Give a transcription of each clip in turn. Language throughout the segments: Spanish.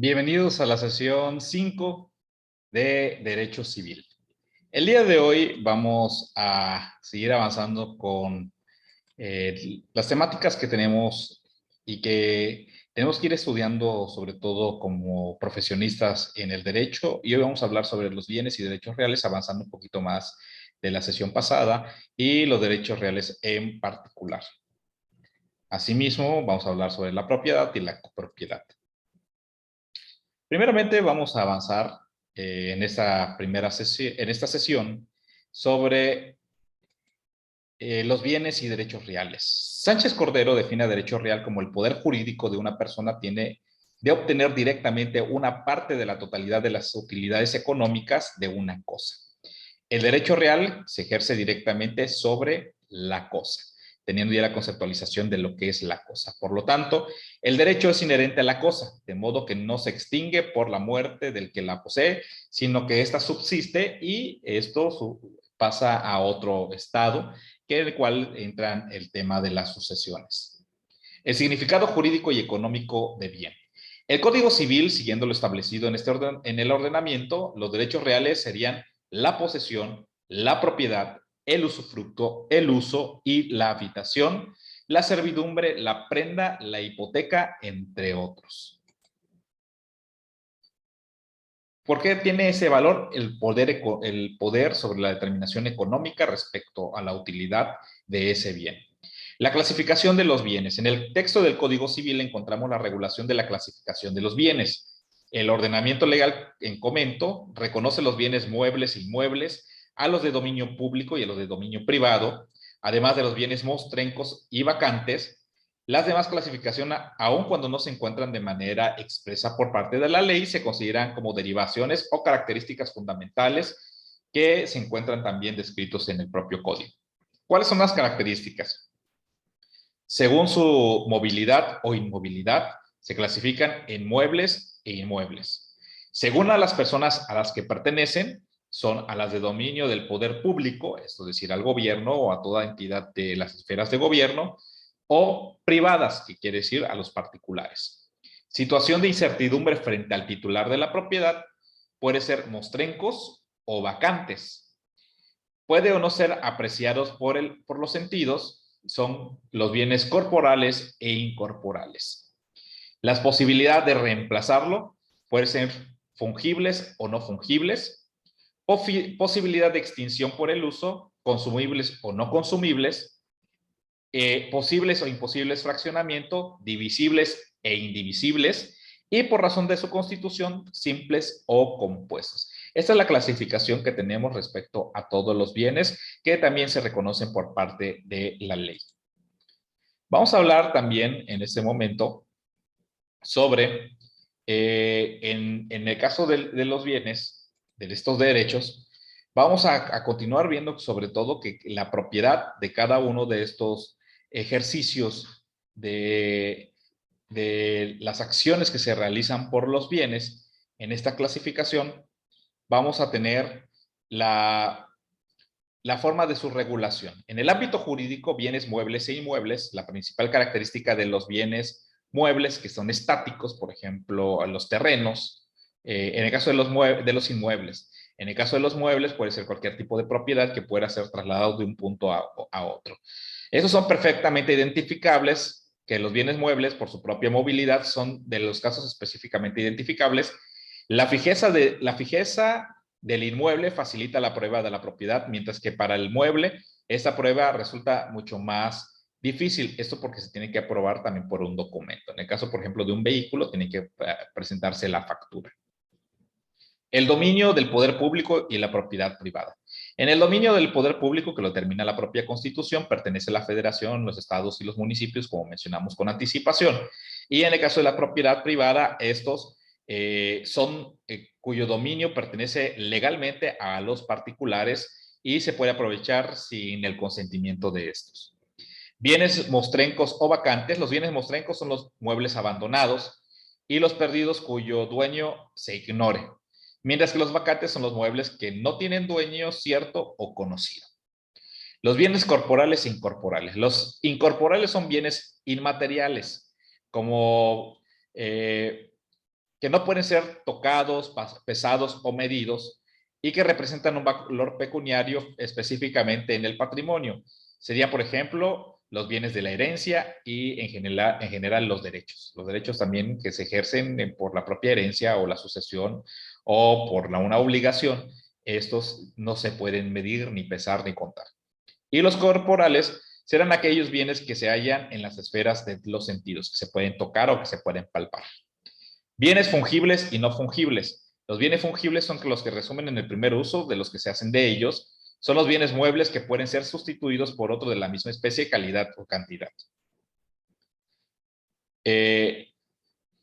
Bienvenidos a la sesión 5 de Derecho Civil. El día de hoy vamos a seguir avanzando con las temáticas que tenemos y que tenemos que ir estudiando, sobre todo como profesionistas en el derecho. Y hoy vamos a hablar sobre los bienes y derechos reales, avanzando un poquito más de la sesión pasada y los derechos reales en particular. Asimismo, vamos a hablar sobre la propiedad y la copropiedad. Primeramente vamos a avanzar en esta sesión sobre los bienes y derechos reales. Sánchez Cordero define a derecho real como el poder jurídico de una persona tiene de obtener directamente una parte de la totalidad de las utilidades económicas de una cosa. El derecho real se ejerce directamente sobre la cosa, teniendo ya la conceptualización de lo que es la cosa. Por lo tanto, el derecho es inherente a la cosa, de modo que no se extingue por la muerte del que la posee, sino que ésta subsiste y esto pasa a otro estado, que en el cual entra el tema de las sucesiones. El significado jurídico y económico de bien. El Código Civil, siguiendo lo establecido en el ordenamiento, los derechos reales serían la posesión, la propiedad, el usufructo, el uso y la habitación, la servidumbre, la prenda, la hipoteca, entre otros. ¿Por qué tiene ese valor el poder sobre la determinación económica respecto a la utilidad de ese bien? La clasificación de los bienes. En el texto del Código Civil encontramos la regulación de la clasificación de los bienes. El ordenamiento legal en comento reconoce los bienes muebles e inmuebles, a los de dominio público y a los de dominio privado, además de los bienes mostrencos y vacantes. Las demás clasificaciones, aun cuando no se encuentran de manera expresa por parte de la ley, se consideran como derivaciones o características fundamentales que se encuentran también descritos en el propio código. ¿Cuáles son las características? Según su movilidad o inmovilidad, se clasifican en muebles e inmuebles. Según a las personas a las que pertenecen, son a las de dominio del poder público, esto es decir, al gobierno o a toda entidad de las esferas de gobierno, o privadas, que quiere decir a los particulares. Situación de incertidumbre frente al titular de la propiedad puede ser mostrencos o vacantes. Puede o no ser apreciados por los sentidos, son los bienes corporales e incorporales. Las posibilidades de reemplazarlo pueden ser fungibles o no fungibles, posibilidad de extinción por el uso, consumibles o no consumibles, posibles o imposibles fraccionamiento, divisibles e indivisibles, y por razón de su constitución, simples o compuestos. Esta es la clasificación que tenemos respecto a todos los bienes que también se reconocen por parte de la ley. Vamos a hablar también en este momento sobre, en el caso de los bienes, de estos derechos, vamos a continuar viendo sobre todo que la propiedad de cada uno de estos ejercicios de las acciones que se realizan por los bienes en esta clasificación, vamos a tener la forma de su regulación. En el ámbito jurídico, bienes muebles e inmuebles, la principal característica de los bienes muebles que son estáticos, por ejemplo, los terrenos, en el caso de los inmuebles. En el caso de los muebles puede ser cualquier tipo de propiedad que pueda ser trasladado de un punto a otro. Esos son perfectamente identificables, que los bienes muebles por su propia movilidad son de los casos específicamente identificables. La fijeza del inmueble facilita la prueba de la propiedad, mientras que para el mueble esta prueba resulta mucho más difícil. Esto porque se tiene que aprobar también por un documento. En el caso, por ejemplo, de un vehículo, tiene que presentarse la factura. El dominio del poder público y la propiedad privada. En el dominio del poder público, que lo determina la propia Constitución, pertenece la Federación, los estados y los municipios, como mencionamos con anticipación. Y en el caso de la propiedad privada, estos son cuyo dominio pertenece legalmente a los particulares y se puede aprovechar sin el consentimiento de estos. Bienes mostrencos o vacantes. Los bienes mostrencos son los muebles abandonados y los perdidos cuyo dueño se ignore, mientras que los vacantes son los muebles que no tienen dueño cierto o conocido. Los bienes corporales e incorporales. Los incorporales son bienes inmateriales, como que no pueden ser tocados, pesados o medidos y que representan un valor pecuniario específicamente en el patrimonio. Sería, por ejemplo, los bienes de la herencia y en general los derechos. Los derechos también que se ejercen por la propia herencia o la sucesión o por una obligación, estos no se pueden medir, ni pesar, ni contar. Y los corporales serán aquellos bienes que se hallan en las esferas de los sentidos, que se pueden tocar o que se pueden palpar. Bienes fungibles y no fungibles. Los bienes fungibles son los que resumen en el primer uso de los que se hacen de ellos. Son los bienes muebles que pueden ser sustituidos por otro de la misma especie, calidad o cantidad.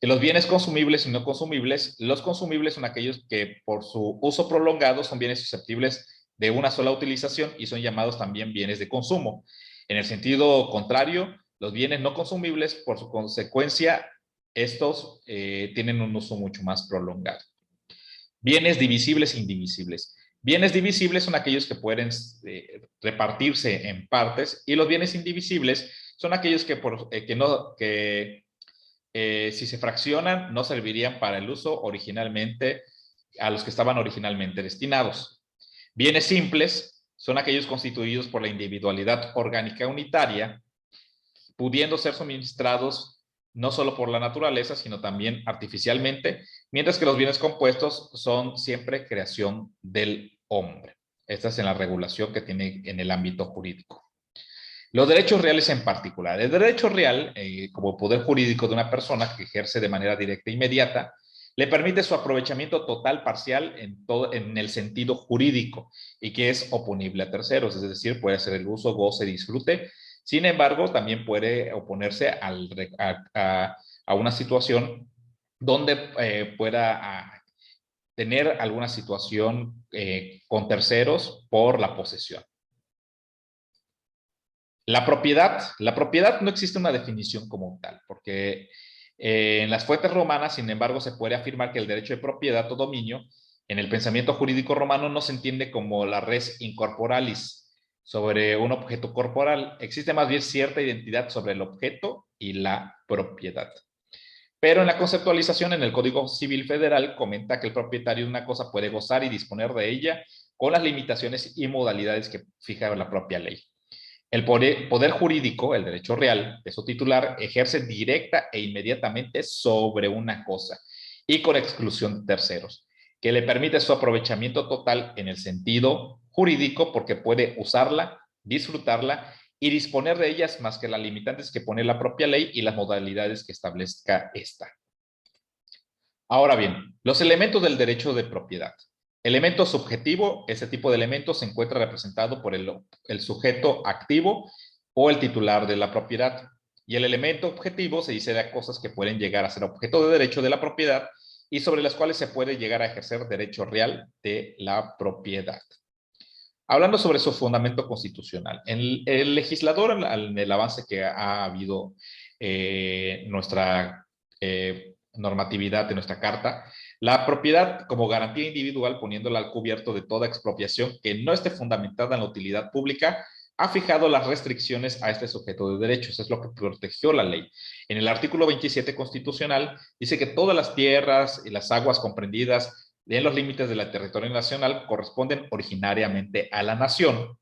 Los bienes consumibles y no consumibles. Los consumibles son aquellos que por su uso prolongado son bienes susceptibles de una sola utilización y son llamados también bienes de consumo. En el sentido contrario, los bienes no consumibles, por su consecuencia, estos tienen un uso mucho más prolongado. Bienes divisibles e indivisibles. Bienes divisibles son aquellos que pueden repartirse en partes y los bienes indivisibles son aquellos que si se fraccionan no servirían para el uso originalmente a los que estaban originalmente destinados. Bienes simples son aquellos constituidos por la individualidad orgánica unitaria, pudiendo ser suministrados no solo por la naturaleza, sino también artificialmente, mientras que los bienes compuestos son siempre creación del hombre. Esta es en la regulación que tiene en el ámbito jurídico. Los derechos reales en particular. El derecho real, como poder jurídico de una persona que ejerce de manera directa e inmediata, le permite su aprovechamiento total, parcial, en el sentido jurídico y que es oponible a terceros, es decir, puede hacer el uso, goce, disfrute. Sin embargo, también puede oponerse a una situación donde pueda tener alguna situación con terceros por la posesión. La propiedad no existe una definición como tal, porque en las fuentes romanas, sin embargo, se puede afirmar que el derecho de propiedad o dominio en el pensamiento jurídico romano no se entiende como la res incorporalis sobre un objeto corporal. Existe más bien cierta identidad sobre el objeto y la propiedad. Pero en la conceptualización en el Código Civil Federal comenta que el propietario de una cosa puede gozar y disponer de ella con las limitaciones y modalidades que fija la propia ley. El poder jurídico, el derecho real de su titular, ejerce directa e inmediatamente sobre una cosa y con exclusión de terceros, que le permite su aprovechamiento total en el sentido jurídico porque puede usarla, disfrutarla y disponer de ellas más que las limitantes que pone la propia ley y las modalidades que establezca esta. Ahora bien, los elementos del derecho de propiedad. Elemento subjetivo, ese tipo de elemento se encuentra representado por el sujeto activo o el titular de la propiedad. Y el elemento objetivo se dice de cosas que pueden llegar a ser objeto de derecho de la propiedad y sobre las cuales se puede llegar a ejercer derecho real de la propiedad. Hablando sobre su fundamento constitucional, el legislador, en el avance que ha habido nuestra normatividad de nuestra carta, la propiedad como garantía individual, poniéndola al cubierto de toda expropiación que no esté fundamentada en la utilidad pública, ha fijado las restricciones a este sujeto de derechos. Es lo que protegió la ley. En el artículo 27 constitucional dice que todas las tierras y las aguas comprendidas en los límites del territorio nacional corresponden originariamente a la nación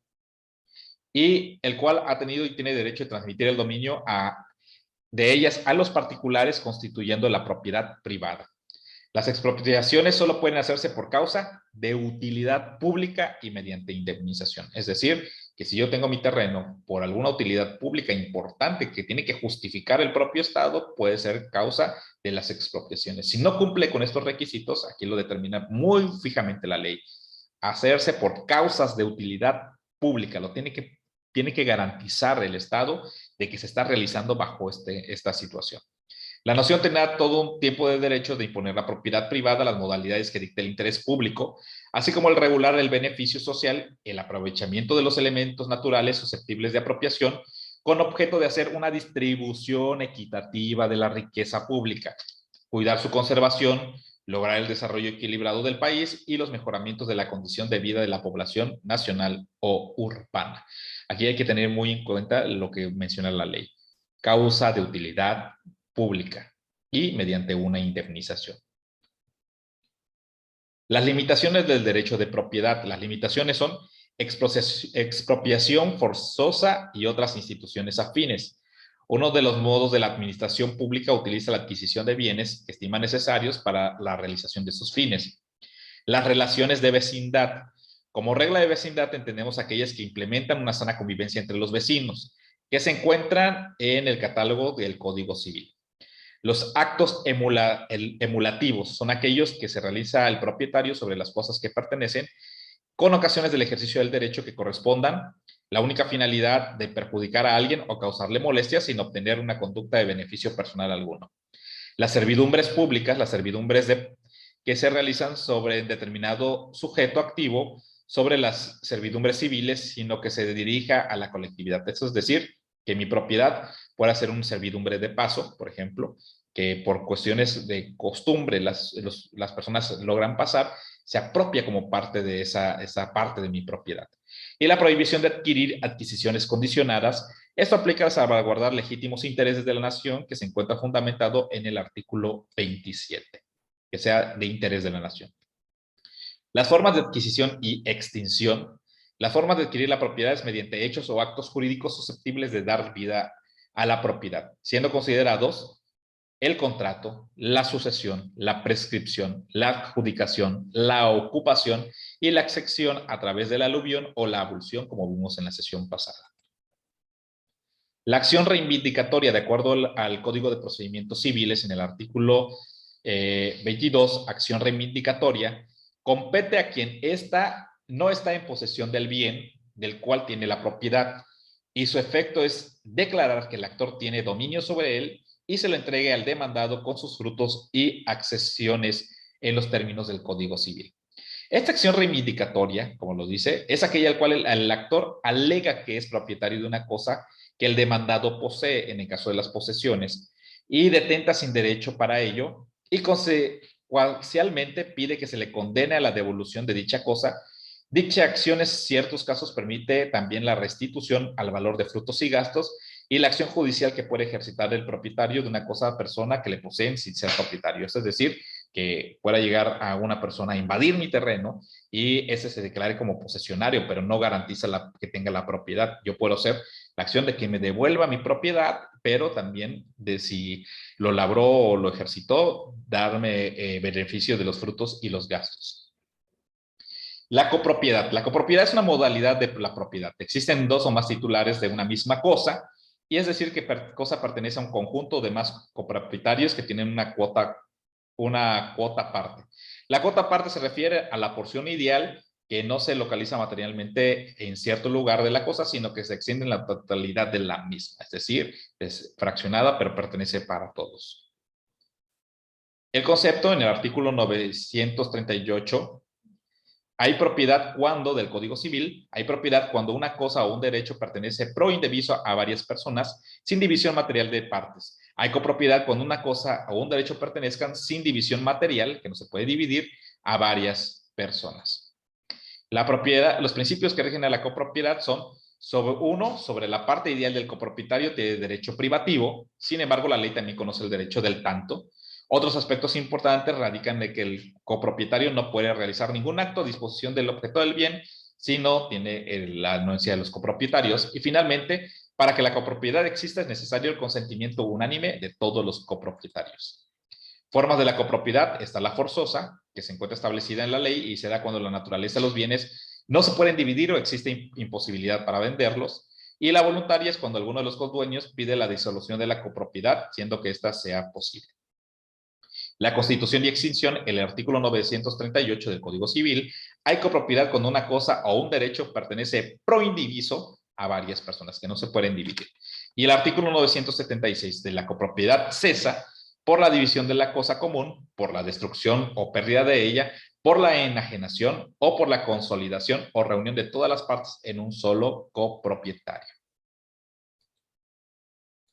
y el cual ha tenido y tiene derecho de transmitir el dominio de ellas a los particulares constituyendo la propiedad privada. Las expropiaciones solo pueden hacerse por causa de utilidad pública y mediante indemnización. Es decir, que si yo tengo mi terreno por alguna utilidad pública importante que tiene que justificar el propio Estado, puede ser causa de las expropiaciones. Si no cumple con estos requisitos, aquí lo determina muy fijamente la ley, hacerse por causas de utilidad pública, lo tiene que garantizar el Estado de que se está realizando bajo esta situación. La nación tendrá todo un tiempo de derecho de imponer la propiedad privada, las modalidades que dicte el interés público, así como el regular el beneficio social, el aprovechamiento de los elementos naturales susceptibles de apropiación, con objeto de hacer una distribución equitativa de la riqueza pública, cuidar su conservación, lograr el desarrollo equilibrado del país y los mejoramientos de la condición de vida de la población nacional o urbana. Aquí hay que tener muy en cuenta lo que menciona la ley. Causa de utilidad pública y mediante una indemnización. Las limitaciones del derecho de propiedad. Las limitaciones son expropiación forzosa y otras instituciones afines. Uno de los modos de la administración pública utiliza la adquisición de bienes que estima necesarios para la realización de sus fines. Las relaciones de vecindad. Como regla de vecindad entendemos aquellas que implementan una sana convivencia entre los vecinos, que se encuentran en el catálogo del Código Civil. Los actos emulativos son aquellos que se realiza el propietario sobre las cosas que pertenecen, con ocasiones del ejercicio del derecho que correspondan, la única finalidad de perjudicar a alguien o causarle molestias sin obtener una conducta de beneficio personal alguno. Las servidumbres públicas, las servidumbres que se realizan sobre determinado sujeto activo, sobre las servidumbres civiles, sino que se dirija a la colectividad. Eso es decir, que mi propiedad pueda ser un servidumbre de paso, por ejemplo, que por cuestiones de costumbre las personas logran pasar, se apropia como parte de esa parte de mi propiedad. Y la prohibición de adquirir adquisiciones condicionadas. Esto aplica a salvaguardar legítimos intereses de la nación que se encuentra fundamentado en el artículo 27, que sea de interés de la nación. Las formas de adquisición y extinción. La forma de adquirir la propiedad es mediante hechos o actos jurídicos susceptibles de dar vida a la propiedad, siendo considerados el contrato, la sucesión, la prescripción, la adjudicación, la ocupación y la excepción a través de la aluvión o la abulsión, como vimos en la sesión pasada. La acción reivindicatoria, de acuerdo al Código de Procedimientos Civiles, en el artículo 22, acción reivindicatoria, compete a quien no está en posesión del bien del cual tiene la propiedad, y su efecto es declarar que el actor tiene dominio sobre él y se lo entregue al demandado con sus frutos y accesiones en los términos del Código Civil. Esta acción reivindicatoria, como lo dice, es aquella al cual el actor alega que es propietario de una cosa que el demandado posee en el caso de las posesiones y detenta sin derecho para ello y consecuencialmente pide que se le condene a la devolución de dicha cosa. Dicha acción en ciertos casos permite también la restitución al valor de frutos y gastos y la acción judicial que puede ejercitar el propietario de una cosa a persona que le poseen sin ser propietario. Es decir, que pueda llegar a una persona a invadir mi terreno y ese se declare como posesionario, pero no garantiza que tenga la propiedad. Yo puedo hacer la acción de que me devuelva mi propiedad, pero también de si lo labró o lo ejercitó, darme beneficio de los frutos y los gastos. La copropiedad. La copropiedad es una modalidad de la propiedad. Existen dos o más titulares de una misma cosa, y es decir que cosa pertenece a un conjunto de más copropietarios que tienen una cuota parte. La cuota parte se refiere a la porción ideal que no se localiza materialmente en cierto lugar de la cosa, sino que se extiende en la totalidad de la misma. Es decir, es fraccionada, pero pertenece para todos. El concepto en el artículo 938, hay propiedad cuando, del Código Civil, hay propiedad cuando una cosa o un derecho pertenece pro indiviso a varias personas sin división material de partes. Hay copropiedad cuando una cosa o un derecho pertenezcan sin división material, que no se puede dividir, a varias personas. La propiedad, los principios que rigen a la copropiedad son sobre la parte ideal del copropietario de derecho privativo. Sin embargo, la ley también conoce el derecho del tanto. Otros aspectos importantes radican de que el copropietario no puede realizar ningún acto a disposición del objeto del bien si no tiene la anuencia de los copropietarios. Y finalmente, para que la copropiedad exista es necesario el consentimiento unánime de todos los copropietarios. Formas de la copropiedad, está la forzosa, que se encuentra establecida en la ley y se da cuando la naturaleza de los bienes no se pueden dividir o existe imposibilidad para venderlos. Y la voluntaria es cuando alguno de los codueños pide la disolución de la copropiedad, siendo que ésta sea posible. La constitución y extinción, el artículo 938 del Código Civil, hay copropiedad cuando una cosa o un derecho pertenece pro indiviso a varias personas que no se pueden dividir. Y el artículo 976 de la copropiedad cesa por la división de la cosa común, por la destrucción o pérdida de ella, por la enajenación o por la consolidación o reunión de todas las partes en un solo copropietario.